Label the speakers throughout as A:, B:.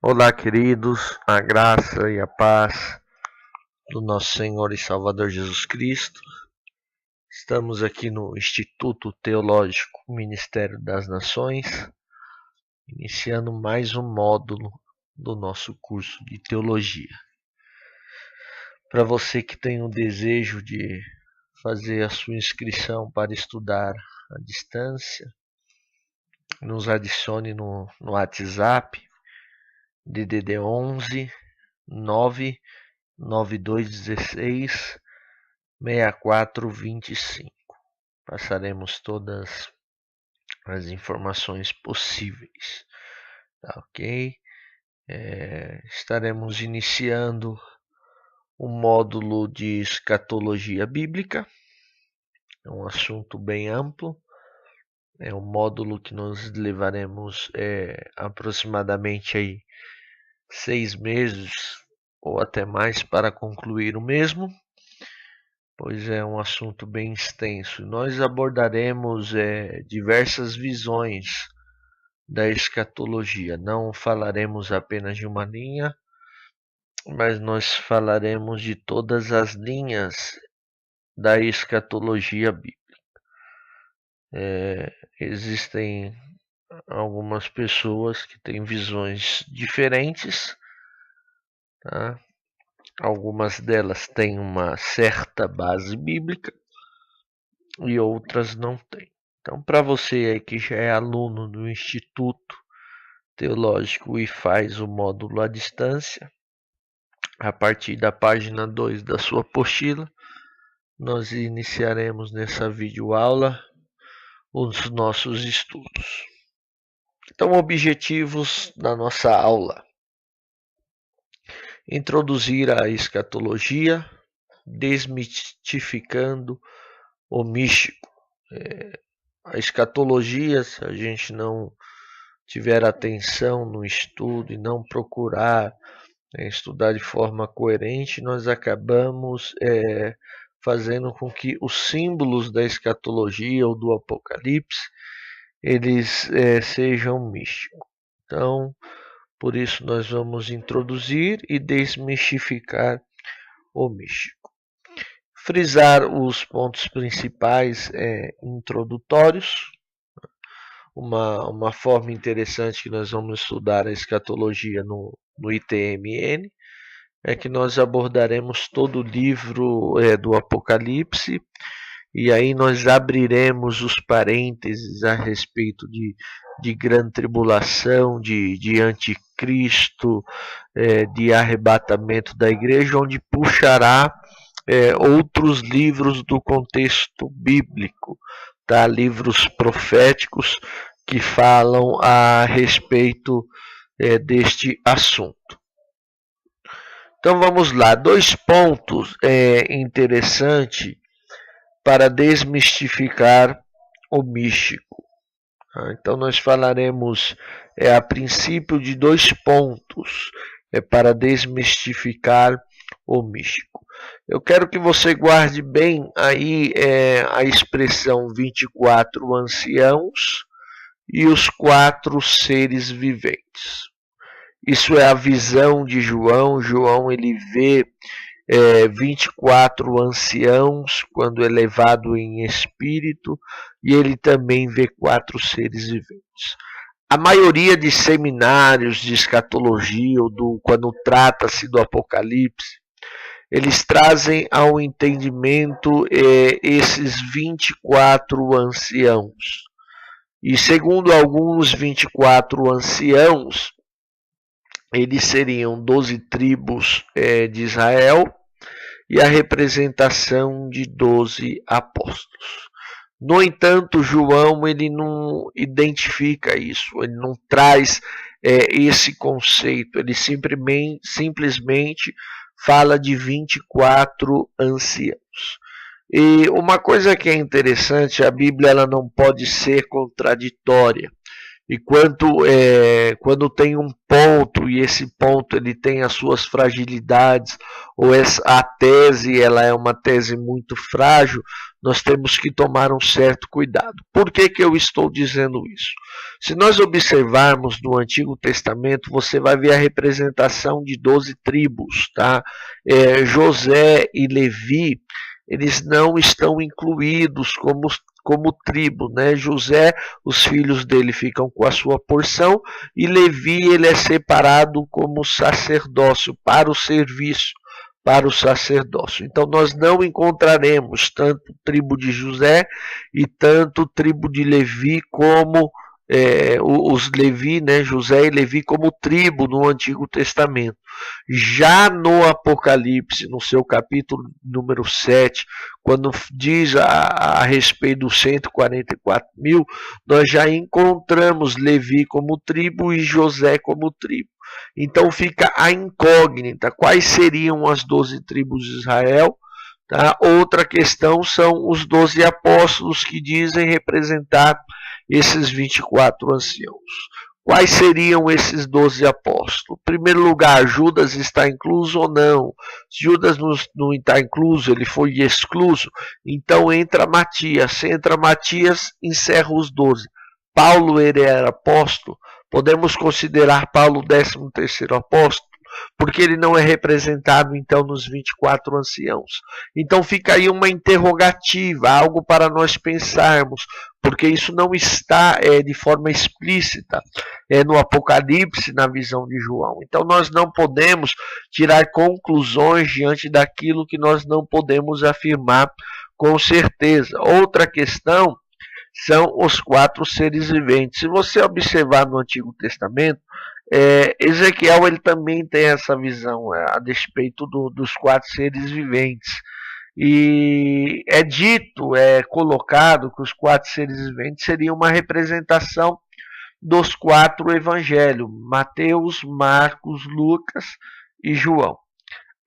A: Olá, queridos, a graça e a paz do nosso Senhor e Salvador Jesus Cristo. Estamos aqui no Instituto Teológico Ministério das Nações, iniciando mais um módulo do nosso curso de teologia. Para você que tem o desejo de fazer a sua inscrição para estudar à distância, nos adicione no WhatsApp DDD 11 99216 6425. Passaremos todas as informações possíveis, tá ok? Estaremos iniciando o módulo de escatologia bíblica. É um assunto bem amplo. É um módulo que nós levaremos aproximadamente aí 6 meses ou até mais para concluir o mesmo, pois é um assunto bem extenso. Nós abordaremos diversas visões da escatologia. Não falaremos apenas de uma linha, mas nós falaremos de todas as linhas da escatologia bíblica. Existem algumas pessoas que têm visões diferentes, tá? Algumas delas têm uma certa base bíblica e outras não têm. Então, para você aí que já é aluno do Instituto Teológico e faz o módulo à distância, a partir da página 2 da sua apostila, nós iniciaremos nessa videoaula os nossos estudos. Então, objetivos da nossa aula: introduzir a escatologia, desmistificando o místico. A escatologia, se a gente não tiver atenção no estudo e não procurar estudar de forma coerente, nós acabamos fazendo com que os símbolos da escatologia ou do Apocalipse eles sejam místicos. Então, por isso nós vamos introduzir e desmistificar o místico. Frisar os pontos principais introdutórios. Uma forma interessante que nós vamos estudar a escatologia no ITMN é que nós abordaremos todo o livro do Apocalipse, e aí nós abriremos os parênteses a respeito de grande tribulação, de anticristo, de arrebatamento da igreja, onde puxará outros livros do contexto bíblico, tá? Livros proféticos que falam a respeito deste assunto. Então vamos lá, 2 pontos interessantes para desmistificar o místico. Então nós falaremos a princípio de 2 pontos para desmistificar o místico. Eu quero que você guarde bem aí a expressão 24 anciãos e os 4 seres viventes. Isso é a visão de João. João ele vê 24 anciãos quando é levado em espírito, e ele também vê 4 seres viventes. A maioria de seminários de escatologia, ou quando trata-se do Apocalipse, eles trazem ao entendimento esses 24 anciãos. E segundo alguns 24 anciãos, eles seriam 12 tribos de Israel e a representação de 12 apóstolos. No entanto, João ele não identifica isso, ele não traz esse conceito, ele simplesmente fala de 24 anciãos. E uma coisa que é interessante, a Bíblia ela não pode ser contraditória. E quando tem um ponto e esse ponto ele tem as suas fragilidades, ou a tese ela é uma tese muito frágil, nós temos que tomar um certo cuidado. Por que eu estou dizendo isso? Se nós observarmos no Antigo Testamento, você vai ver a representação de 12 tribos, tá? José e Levi, eles não estão incluídos como tribo, né? José, os filhos dele ficam com a sua porção, e Levi, ele é separado como sacerdócio para o serviço, para o sacerdócio. Então nós não encontraremos tanto tribo de José e tanto tribo de Levi como os Levi, né, José e Levi como tribo no Antigo Testamento. Já no Apocalipse, no seu capítulo número 7, quando diz a respeito dos 144 mil, nós já encontramos Levi como tribo e José como tribo. Então fica a incógnita, quais seriam as 12 tribos de Israel? Tá? Outra questão são os 12 apóstolos que dizem representar esses 24 anciãos. Quais seriam esses 12 apóstolos? Em primeiro lugar, Judas está incluso ou não? Se Judas não está incluso, ele foi excluso, então entra Matias. Se entra Matias, encerra os 12. Paulo, ele era apóstolo. Podemos considerar Paulo o 13º apóstolo, porque ele não é representado, então, nos 24 anciãos. Então fica aí uma interrogativa, algo para nós pensarmos, porque isso não está de forma explícita no Apocalipse, na visão de João. Então nós não podemos tirar conclusões diante daquilo que nós não podemos afirmar com certeza. Outra questão são os 4 seres viventes. Se você observar no Antigo Testamento, Ezequiel ele também tem essa visão a despeito dos 4 seres viventes. E é dito, colocado que os 4 seres viventes seriam uma representação dos 4 evangelhos, Mateus, Marcos, Lucas e João.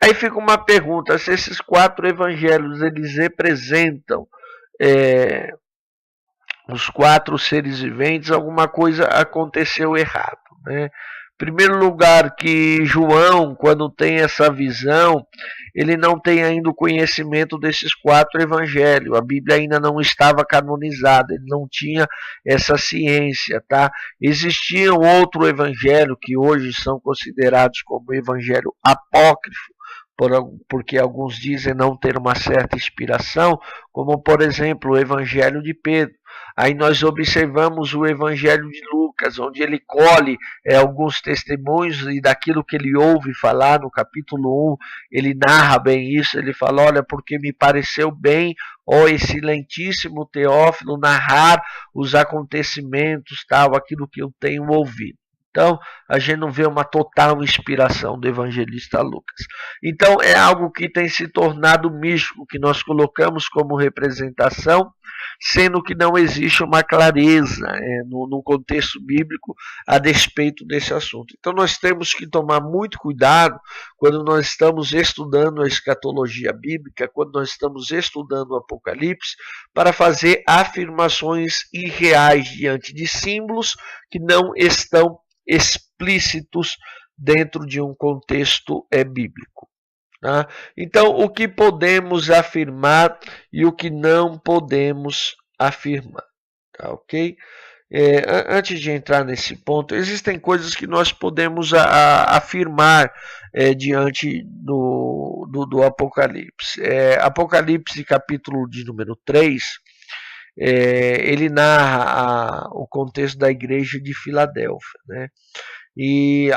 A: Aí fica uma pergunta, se esses 4 evangelhos eles representam os 4 seres viventes, alguma coisa aconteceu errado, né? Em primeiro lugar, que João, quando tem essa visão, ele não tem ainda o conhecimento desses 4 evangelhos. A Bíblia ainda não estava canonizada, ele não tinha essa ciência, tá? Existia um outro evangelho que hoje são considerados como evangelho apócrifo, porque alguns dizem não ter uma certa inspiração, como por exemplo o Evangelho de Pedro. Aí nós observamos o Evangelho de Lucas, onde ele colhe alguns testemunhos e daquilo que ele ouve falar no capítulo 1, ele narra bem isso, ele fala, olha, porque me pareceu bem, ó excelentíssimo Teófilo, narrar os acontecimentos, tal, aquilo que eu tenho ouvido. Então, a gente não vê uma total inspiração do evangelista Lucas. Então, é algo que tem se tornado místico, que nós colocamos como representação, sendo que não existe uma clareza no contexto bíblico a despeito desse assunto. Então, nós temos que tomar muito cuidado quando nós estamos estudando a escatologia bíblica, quando nós estamos estudando o Apocalipse, para fazer afirmações irreais diante de símbolos que não estão explícitos dentro de um contexto bíblico. Tá? Então, o que podemos afirmar e o que não podemos afirmar. Tá, ok? Antes de entrar nesse ponto, existem coisas que nós podemos afirmar diante do Apocalipse. Apocalipse, capítulo de número 3, ele narra o contexto da igreja de Filadélfia, né? E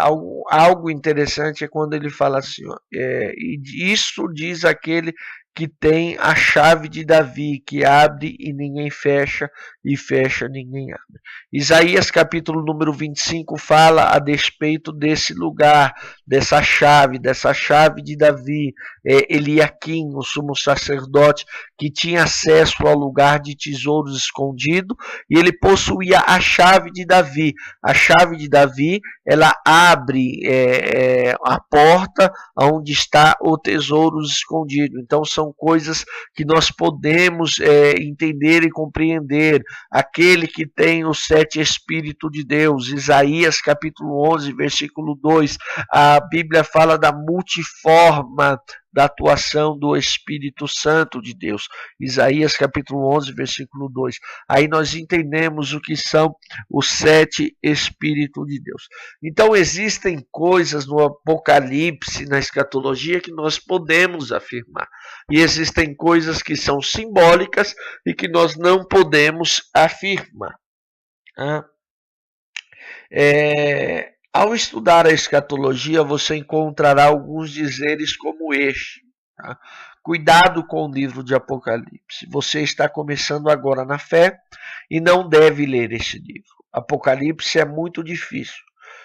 A: algo interessante é quando ele fala assim, e isso diz aquele que tem a chave de Davi, que abre e ninguém fecha, e fecha ninguém abre. Isaías capítulo número 25 fala a despeito desse lugar, dessa chave de Davi, Eliaquim, o sumo sacerdote, que tinha acesso ao lugar de tesouros escondido, e ele possuía a chave de Davi. A chave de Davi, ela abre a porta onde está o tesouro escondido. Então são coisas que nós podemos entender e compreender. Aquele que tem os 7 Espíritos de Deus, Isaías capítulo 11, versículo 2, a Bíblia fala da multiforma da atuação do Espírito Santo de Deus. Isaías capítulo 11, versículo 2. Aí nós entendemos o que são os 7 Espíritos de Deus. Então existem coisas no Apocalipse, na escatologia, que nós podemos afirmar. E existem coisas que são simbólicas e que nós não podemos afirmar. Ao estudar a escatologia, você encontrará alguns dizeres como este. Tá? Cuidado com o livro de Apocalipse. Você está começando agora na fé e não deve ler este livro. Apocalipse é muito difícil.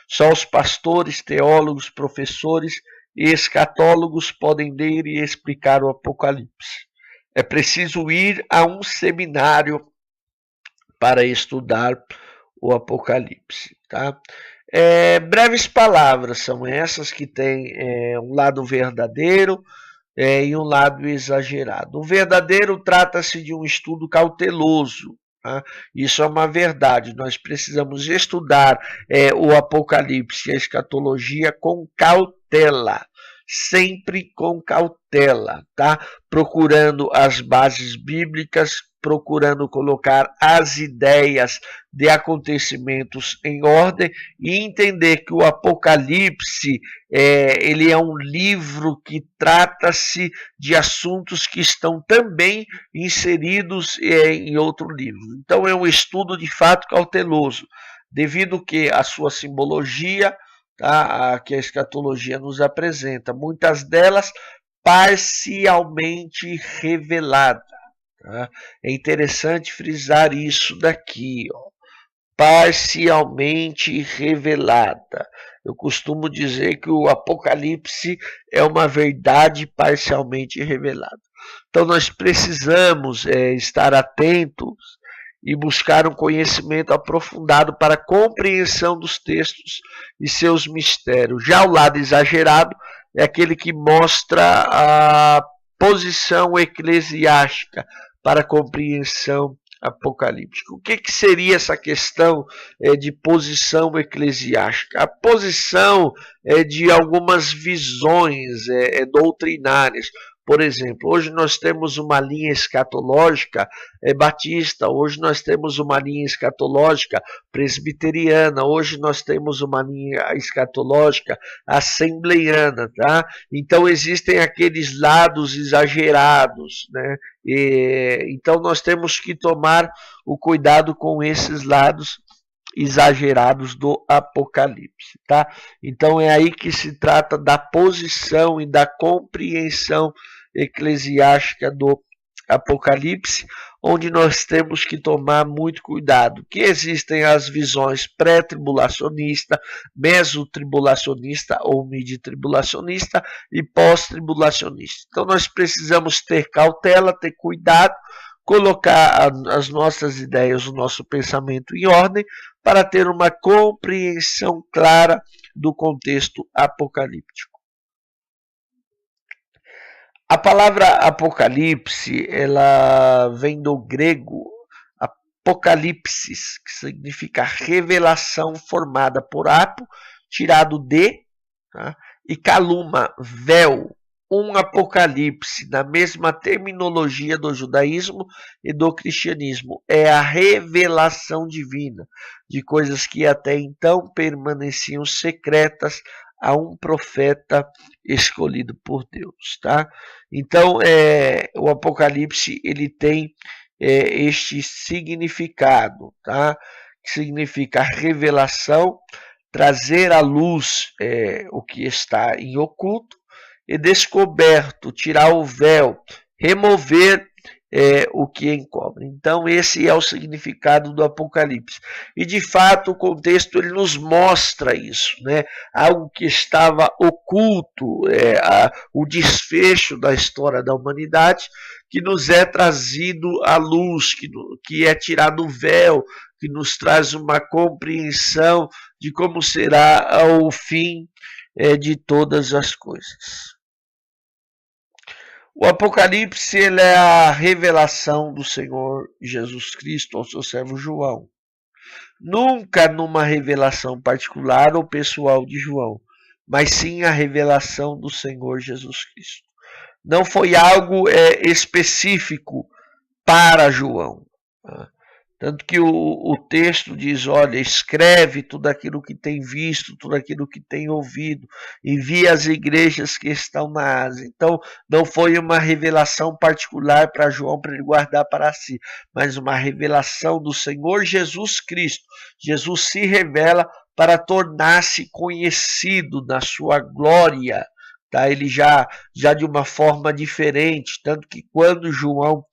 A: Só os pastores, teólogos, professores e escatólogos podem ler e explicar o Apocalipse. É preciso ir a um seminário para estudar o Apocalipse. Tá? Breves palavras são essas que têm um lado verdadeiro e um lado exagerado. O verdadeiro trata-se de um estudo cauteloso. Tá? Isso é uma verdade. Nós precisamos estudar o Apocalipse e a escatologia com cautela. Sempre com cautela, tá? Procurando as bases bíblicas, procurando colocar as ideias de acontecimentos em ordem e entender que o Apocalipse ele é um livro que trata-se de assuntos que estão também inseridos em outro livro. Então é um estudo de fato cauteloso, devido que a sua simbologia, tá, que a escatologia nos apresenta, muitas delas parcialmente reveladas. Tá? É interessante frisar isso daqui, ó. Parcialmente revelada. Eu costumo dizer que o Apocalipse é uma verdade parcialmente revelada. Então nós precisamos estar atentos e buscar um conhecimento aprofundado para a compreensão dos textos e seus mistérios. Já o lado exagerado é aquele que mostra a posição eclesiástica para a compreensão apocalíptica. O que seria essa questão de posição eclesiástica? A posição de algumas visões doutrinárias. Por exemplo, hoje nós temos uma linha escatológica batista, hoje nós temos uma linha escatológica presbiteriana, hoje nós temos uma linha escatológica assembleiana, tá? Então existem aqueles lados exagerados, né? Então nós temos que tomar o cuidado com esses lados exagerados do Apocalipse, tá? Então é aí que se trata da posição e da compreensão eclesiástica do Apocalipse, onde nós temos que tomar muito cuidado, que existem as visões pré-tribulacionista, mesotribulacionista ou mid-tribulacionista e pós-tribulacionista. Então nós precisamos ter cautela, ter cuidado, colocar as nossas ideias, o nosso pensamento em ordem, para ter uma compreensão clara do contexto apocalíptico. A palavra apocalipse, ela vem do grego apocalipsis, que significa revelação formada por apo, tirado de, tá? E kaluma, véu. Um apocalipse, na mesma terminologia do judaísmo e do cristianismo, é a revelação divina de coisas que até então permaneciam secretas a um profeta escolhido por Deus, tá? Então, o Apocalipse ele tem este significado, tá? Que significa revelação, trazer à luz o que está em oculto, e descoberto, tirar o véu, remover o que encobre. Então esse é o significado do Apocalipse. E de fato o contexto ele nos mostra isso, né? Algo que estava oculto, o desfecho da história da humanidade, que nos é trazido à luz, que é tirado o véu, que nos traz uma compreensão de como será o fim de todas as coisas. O Apocalipse ele é a revelação do Senhor Jesus Cristo ao seu servo João. Nunca numa revelação particular ou pessoal de João, mas sim a revelação do Senhor Jesus Cristo. Não foi algo específico para João. Tanto que o texto diz, olha, escreve tudo aquilo que tem visto, tudo aquilo que tem ouvido, envia às igrejas que estão na Ásia. Então, não foi uma revelação particular para João, para ele guardar para si, mas uma revelação do Senhor Jesus Cristo. Jesus se revela para tornar-se conhecido na sua glória, tá? Ele já de uma forma diferente, tanto que quando João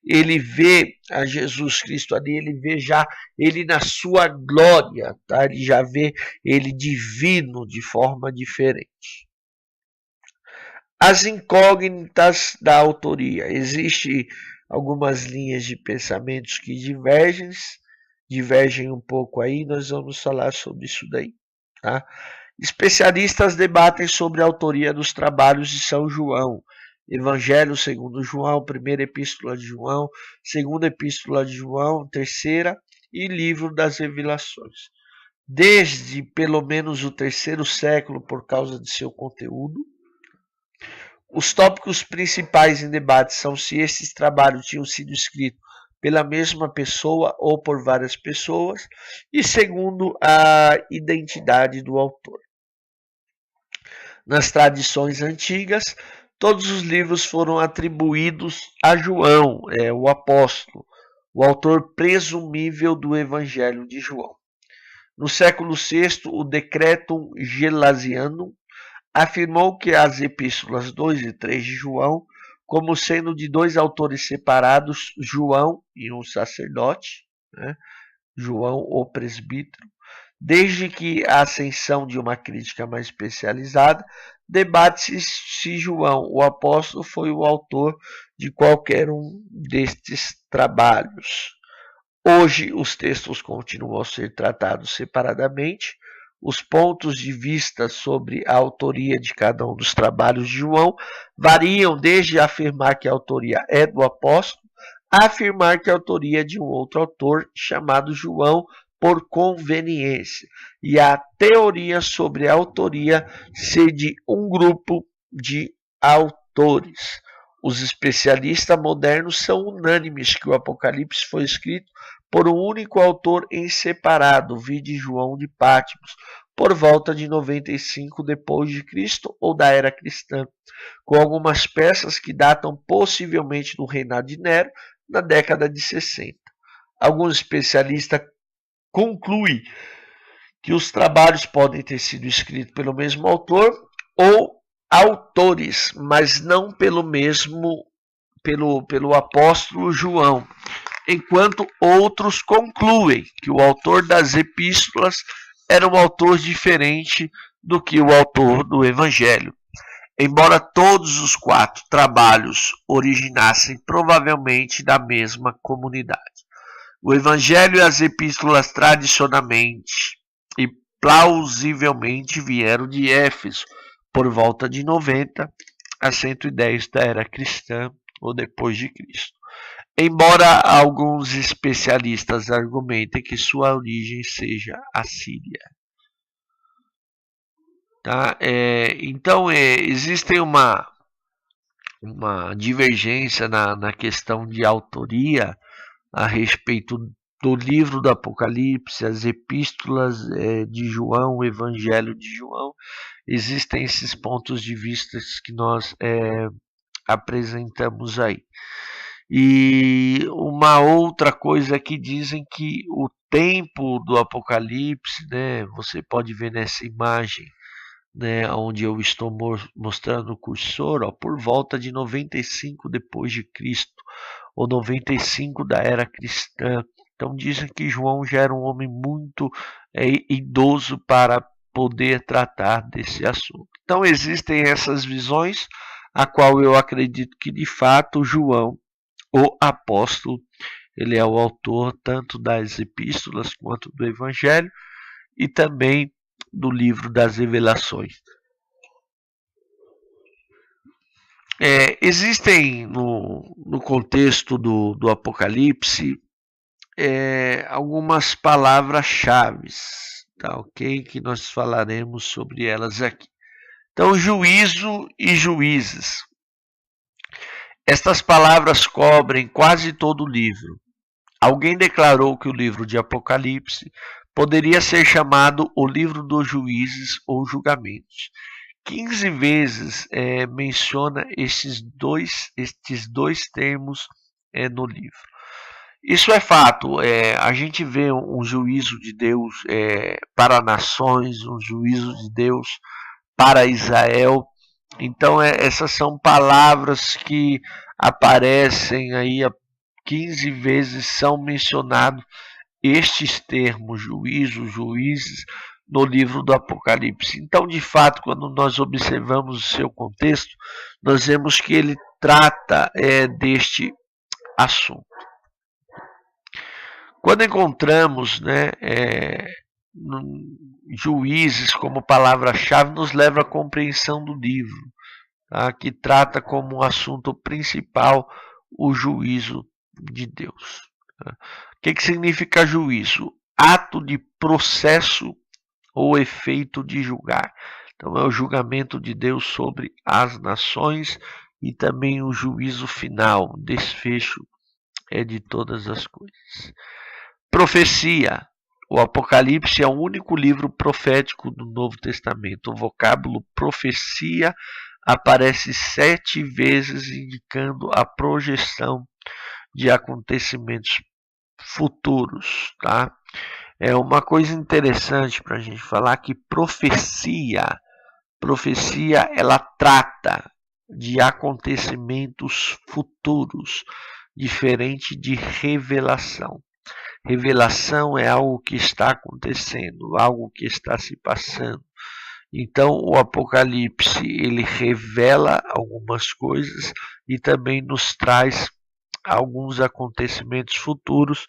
A: ele vê a Jesus Cristo ali, ele vê já ele na sua glória, tá? Ele já vê ele divino de forma diferente. As incógnitas da autoria. Existem algumas linhas de pensamentos que divergem um pouco aí, nós vamos falar sobre isso daí, tá? Especialistas debatem sobre a autoria dos trabalhos de São João, Evangelho segundo João, primeira epístola de João, segunda epístola de João, terceira e livro das revelações. Desde pelo menos o terceiro século, por causa de seu conteúdo. Os tópicos principais em debate são se esses trabalhos tinham sido escritos pela mesma pessoa ou por várias pessoas, e segundo a identidade do autor. Nas tradições antigas, todos os livros foram atribuídos a João, o apóstolo, o autor presumível do Evangelho de João. No século VI, o Decretum Gelasianum afirmou que as epístolas 2 e 3 de João, como sendo de dois autores separados, João e um sacerdote, né? João o presbítero, desde que a ascensão de uma crítica mais especializada, debate-se se João, o apóstolo, foi o autor de qualquer um destes trabalhos. Hoje, os textos continuam a ser tratados separadamente. Os pontos de vista sobre a autoria de cada um dos trabalhos de João variam desde afirmar que a autoria é do apóstolo a afirmar que a autoria é de um outro autor chamado João por conveniência, e a teoria sobre a autoria ser de um grupo de autores. Os especialistas modernos são unânimes que o Apocalipse foi escrito por um único autor em separado, vide João de Patmos, por volta de 95 depois de Cristo ou da era cristã, com algumas peças que datam possivelmente do reinado de Nero na década de 60. Alguns especialistas concluem que os trabalhos podem ter sido escritos pelo mesmo autor ou autores, mas não pelo apóstolo João, enquanto outros concluem que o autor das epístolas era um autor diferente do que o autor do Evangelho. Embora todos os 4 trabalhos originassem provavelmente da mesma comunidade. O Evangelho e as epístolas tradicionalmente e plausivelmente vieram de Éfeso, por volta de 90 a 110 da era cristã ou depois de Cristo. Embora alguns especialistas argumentem que sua origem seja assíria. Tá? Então, existe uma divergência na questão de autoria a respeito do livro do Apocalipse, as epístolas de João, o Evangelho de João. Existem esses pontos de vista que nós apresentamos aí. E uma outra coisa que dizem que o tempo do Apocalipse, né, você pode ver nessa imagem, né, onde eu estou mostrando o cursor, por volta de 95 depois de Cristo, ou 95 da era cristã. Então dizem que João já era um homem muito idoso para poder tratar desse assunto. Então existem essas visões, a qual eu acredito que de fato João, o apóstolo, ele é o autor tanto das epístolas quanto do evangelho e também do livro das revelações. Existem no contexto do Apocalipse algumas palavras-chave, tá, ok? Que nós falaremos sobre elas aqui. Então, juízo e juízes. Estas palavras cobrem quase todo o livro. Alguém declarou que o livro de Apocalipse poderia ser chamado o livro dos juízes ou julgamentos. 15 vezes menciona estes dois termos no livro. Isso é fato. A gente vê um juízo de Deus para nações, um juízo de Deus para Israel. Então, essas são palavras que aparecem aí 15 vezes, são mencionados estes termos, juízo, juízes, no livro do Apocalipse. Então, de fato, quando nós observamos o seu contexto, nós vemos que ele trata deste assunto. Quando encontramos juízes como palavra-chave, nos leva à compreensão do livro, tá? Que trata como um assunto principal o juízo de Deus. Tá? O que significa juízo? Ato de processo ou efeito de julgar. Então é o julgamento de Deus sobre as nações e também o juízo final, o desfecho de todas as coisas. Profecia. O Apocalipse é o único livro profético do Novo Testamento. O vocábulo profecia aparece 7 vezes, indicando a projeção de acontecimentos futuros, tá? É uma coisa interessante para a gente falar que profecia ela trata de acontecimentos futuros, diferente de revelação. Revelação é algo que está acontecendo, algo que está se passando. Então, o Apocalipse, ele revela algumas coisas e também nos traz alguns acontecimentos futuros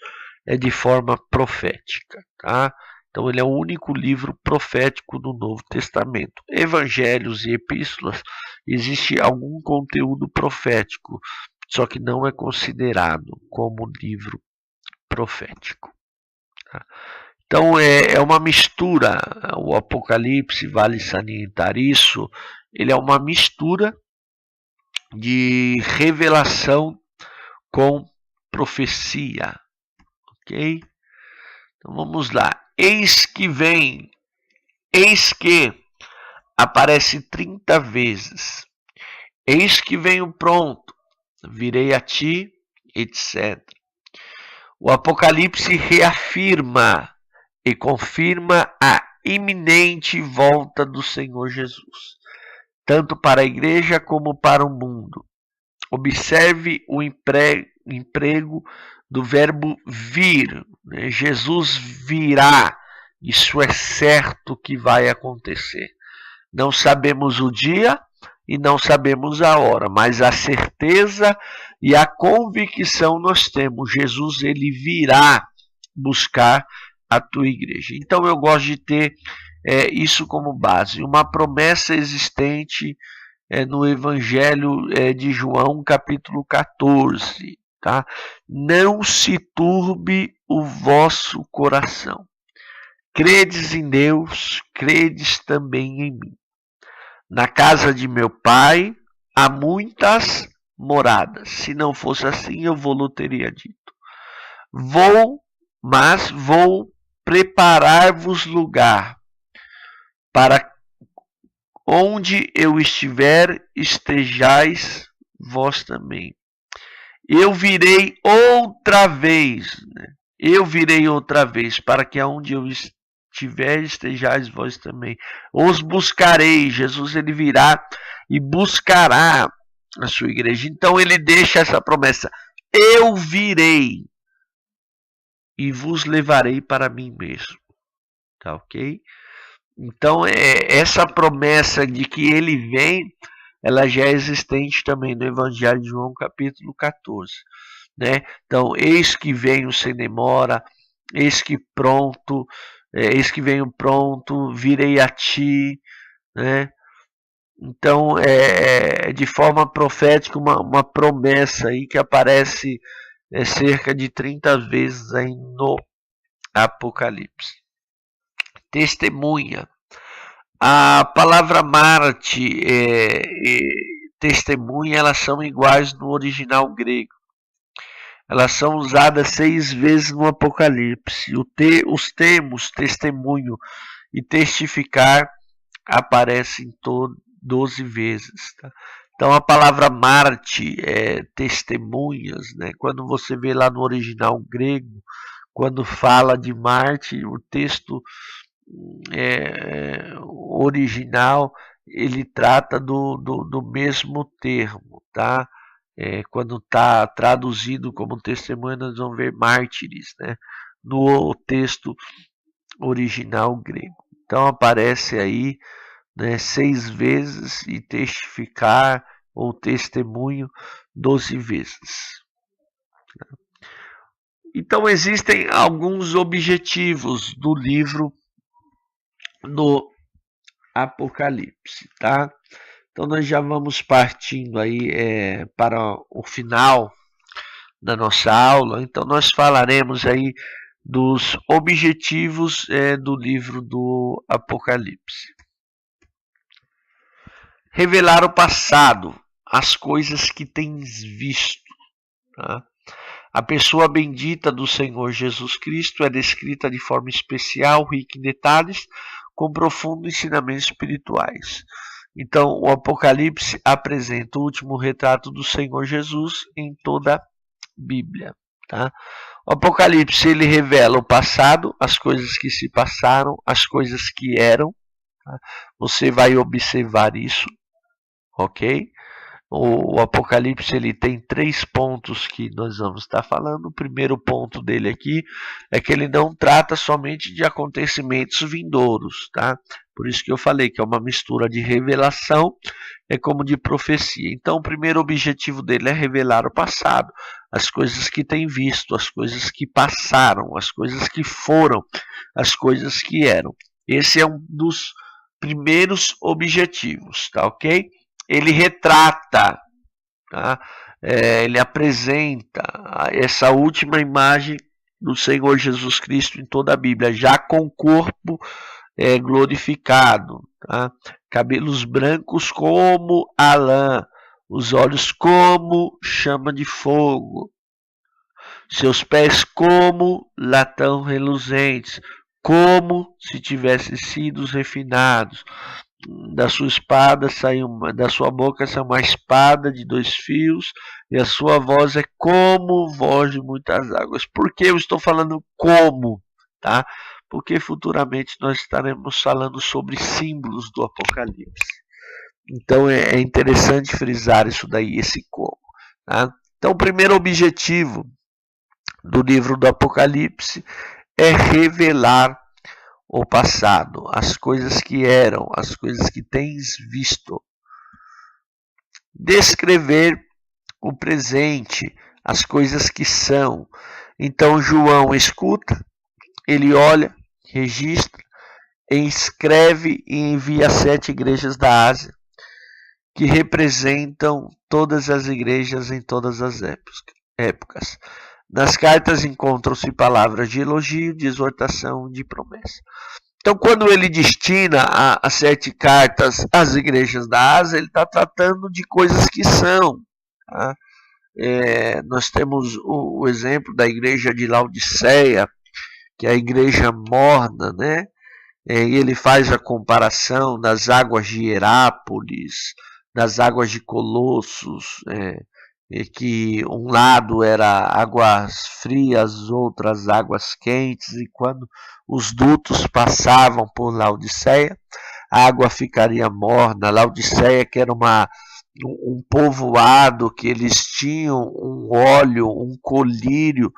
A: de forma profética, tá? Então, ele é o único livro profético do Novo Testamento. Evangelhos e epístolas, existe algum conteúdo profético, só que não é considerado como livro profético. Tá? Então é uma mistura, o Apocalipse, vale salientar isso, ele é uma mistura de revelação com profecia, ok? Então vamos lá, eis que aparece 30 vezes, eis que venho pronto, virei a ti, etc. O Apocalipse reafirma e confirma a iminente volta do Senhor Jesus, tanto para a igreja como para o mundo. Observe o emprego do verbo vir. Jesus virá, isso é certo que vai acontecer. Não sabemos o dia e não sabemos a hora, mas a certeza e a convicção nós temos. Jesus, ele virá buscar a tua igreja. Então eu gosto de ter isso como base, uma promessa existente no Evangelho de João, capítulo 14. Tá? Não se turbe o vosso coração. Credes em Deus, credes também em mim. Na casa de meu pai há muitas moradas. Se não fosse assim, eu vou teria dito. Vou preparar-vos lugar, para onde eu estiver, estejais vós também. Eu virei outra vez, Eu virei outra vez, para que aonde eu estiver, estejais vós também. Os buscarei. Jesus, ele virá e buscará a sua igreja. Então ele deixa essa promessa. eu virei e vos levarei para mim mesmo. Tá ok? Então, essa promessa de que ele vem, ela já é existente também no Evangelho de João, capítulo 14. Né? Então, eis que venho sem demora, eis que pronto, eis que venho pronto, virei a ti, né? Então, de forma profética, uma promessa aí que aparece cerca de 30 vezes aí no Apocalipse. Testemunha. A palavra Marte e testemunha, elas são iguais no original grego. Elas são usadas 6 vezes no Apocalipse. Os termos testemunho e testificar aparecem 12 vezes. Tá? Então a palavra Marte é testemunhas, né? Quando você vê lá no original grego, quando fala de Marte, o texto original, ele trata do mesmo termo, tá? Quando está traduzido como testemunha, nós vamos ver mártires, né? No texto original grego. Então aparece aí, né, 6 vezes e testificar ou testemunho 12 vezes. Então existem alguns objetivos do livro do Apocalipse, tá? Então nós já vamos partindo aí para o final da nossa aula. Então nós falaremos aí dos objetivos do livro do Apocalipse. Revelar o passado, as coisas que tens visto. Tá? A pessoa bendita do Senhor Jesus Cristo é descrita de forma especial, rica em detalhes, com profundos ensinamentos espirituais. Então, o Apocalipse apresenta o último retrato do Senhor Jesus em toda a Bíblia. Tá? O Apocalipse, ele revela o passado, as coisas que se passaram, as coisas que eram. Tá? Você vai observar isso, ok? O Apocalipse, ele tem 3 pontos que nós vamos estar falando. O primeiro ponto dele aqui é que ele não trata somente de acontecimentos vindouros, tá? Por isso que eu falei que é uma mistura de revelação como de profecia. Então, o primeiro objetivo dele é revelar o passado, as coisas que tem visto, as coisas que passaram, as coisas que foram, as coisas que eram. Esse é um dos primeiros objetivos, tá ok? Ele retrata, tá? Ele apresenta essa última imagem do Senhor Jesus Cristo em toda a Bíblia, já com o corpo glorificado, tá? Cabelos brancos como a lã, os olhos como chama de fogo, seus pés como latão reluzentes, como se tivessem sido refinados. Da sua espada da sua boca sai uma espada de 2 fios, e a sua voz é como voz de muitas águas. Por que eu estou falando como? Tá? Porque futuramente nós estaremos falando sobre símbolos do Apocalipse. Então é interessante frisar isso daí, esse como. Tá? Então o primeiro objetivo do livro do Apocalipse é revelar o passado, as coisas que eram, as coisas que tens visto. Descrever o presente, as coisas que são. Então João escuta, ele olha, registra, escreve e envia 7 igrejas da Ásia, que representam todas as igrejas em todas as épocas. Nas cartas encontram-se palavras de elogio, de exortação, de promessa. Então, quando ele destina as 7 cartas às igrejas da Ásia, ele está tratando de coisas que são. Tá? Nós temos o exemplo da igreja de Laodiceia, que é a igreja morna, né? E ele faz a comparação das águas de Herápolis, das águas de Colossos, que um lado era águas frias, outras águas quentes, e quando os dutos passavam por Laodiceia, a água ficaria morna. Laodiceia, que era uma um povoado que eles tinham um óleo, um colírio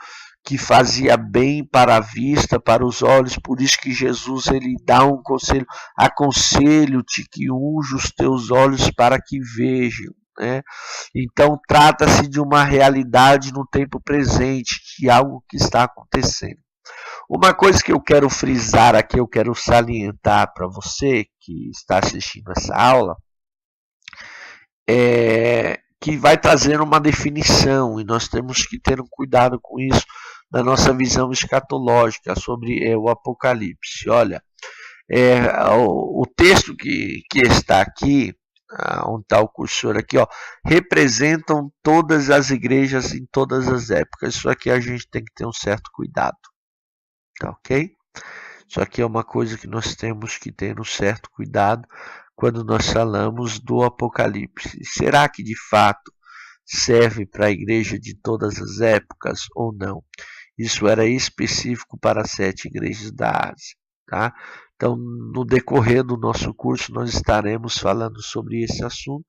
A: que fazia bem para a vista, para os olhos. Por isso que Jesus ele dá um conselho: aconselho-te que unja os teus olhos para que vejam, né? Então trata-se de uma realidade no tempo presente, de algo que está acontecendo. Uma coisa que eu quero frisar aqui, eu quero salientar para você que está assistindo essa aula, que vai trazer uma definição, e nós temos que ter um cuidado com isso na nossa visão escatológica sobre o Apocalipse. Olha, o texto que está aqui, onde está o cursor aqui, ó, representam todas as igrejas em todas as épocas. Isso aqui a gente tem que ter um certo cuidado, tá ok? Isso aqui é uma coisa que nós temos que ter um certo cuidado quando nós falamos do Apocalipse. Será que de fato serve para a igreja de todas as épocas ou não? Isso era específico para as 7 igrejas da Ásia, tá? Então, no decorrer do nosso curso, nós estaremos falando sobre esse assunto,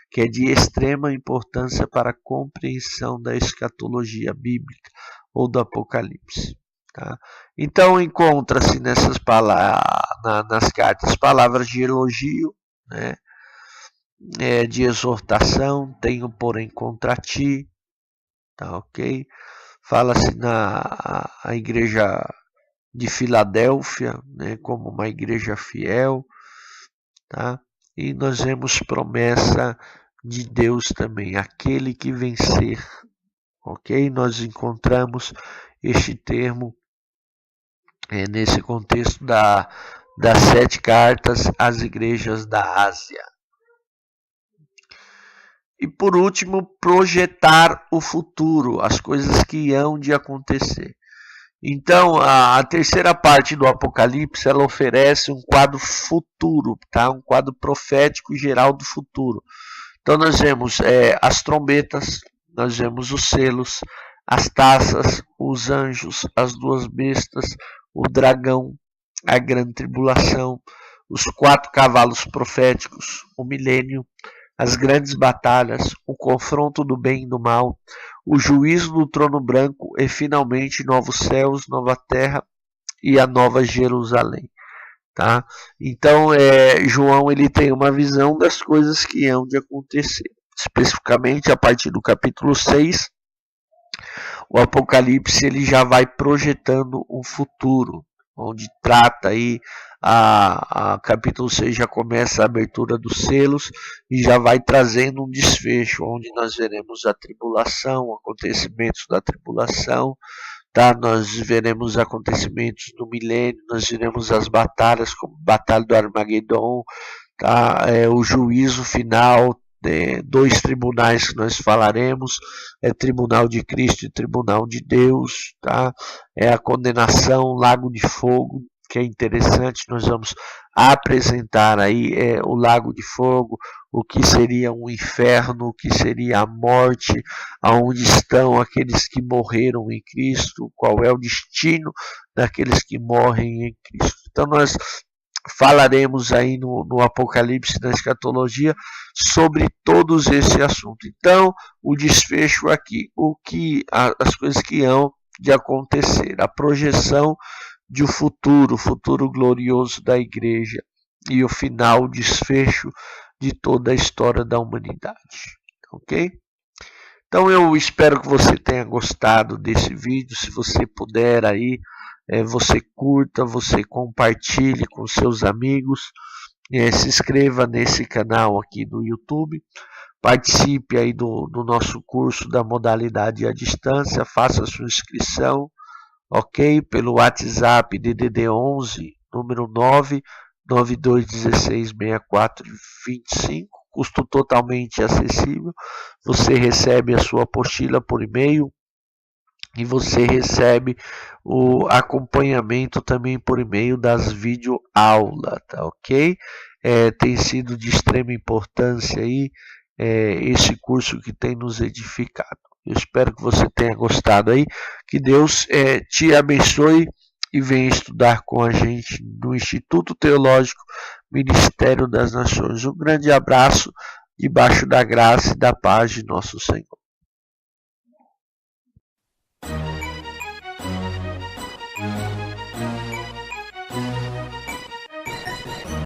A: que é de extrema importância para a compreensão da escatologia bíblica ou do Apocalipse. Tá? Então, encontra-se nessas nas cartas palavras de elogio, né? De exortação: tenho porém contra ti, tá ok? Fala-se a igreja de Filadélfia, né, como uma igreja fiel, tá? E nós vemos promessa de Deus também: aquele que vencer, ok? Nós encontramos este termo nesse contexto das 7 cartas às igrejas da Ásia. E por último, projetar o futuro, as coisas que hão de acontecer. Então, a terceira parte do Apocalipse, ela oferece um quadro futuro, tá? Um quadro profético geral do futuro. Então, nós vemos as trombetas, nós vemos os selos, as taças, os anjos, as 2 bestas, o dragão, a grande tribulação, os 4 cavalos proféticos, o milênio, as grandes batalhas, o confronto do bem e do mal, o juízo do trono branco e finalmente novos céus, nova terra e a nova Jerusalém, tá? Então, João ele tem uma visão das coisas que hão de acontecer. Especificamente a partir do capítulo 6, o Apocalipse ele já vai projetando um futuro, onde trata aí a capítulo 6 já começa a abertura dos selos e já vai trazendo um desfecho, onde nós veremos a tribulação, acontecimentos da tribulação, tá? Nós veremos acontecimentos do milênio, nós veremos as batalhas, como a batalha do Armagedon, tá? O juízo final, 2 tribunais que nós falaremos, tribunal de Cristo e tribunal de Deus, tá? A condenação, lago de fogo, que é interessante. Nós vamos apresentar aí o lago de fogo, o que seria um inferno, o que seria a morte, aonde estão aqueles que morreram em Cristo, qual é o destino daqueles que morrem em Cristo. Então nós falaremos aí no Apocalipse, na escatologia, sobre todos esse assunto. Então, o desfecho aqui, as coisas que hão de acontecer, a projeção de um futuro glorioso da igreja e o final, o desfecho de toda a história da humanidade, ok? Então eu espero que você tenha gostado desse vídeo. Se você puder aí, você curta, você compartilhe com seus amigos, se inscreva nesse canal aqui do YouTube, participe aí do nosso curso da modalidade à distância, faça a sua inscrição, ok? Pelo WhatsApp DDD 11, número 992166425, custo totalmente acessível. Você recebe a sua apostila por e-mail e você recebe o acompanhamento também por e-mail das videoaulas, tá ok? Tem sido de extrema importância aí esse curso que tem nos edificado. Eu espero que você tenha gostado aí, que Deus te abençoe e venha estudar com a gente no Instituto Teológico Ministério das Nações. Um grande abraço debaixo da graça e da paz de nosso Senhor.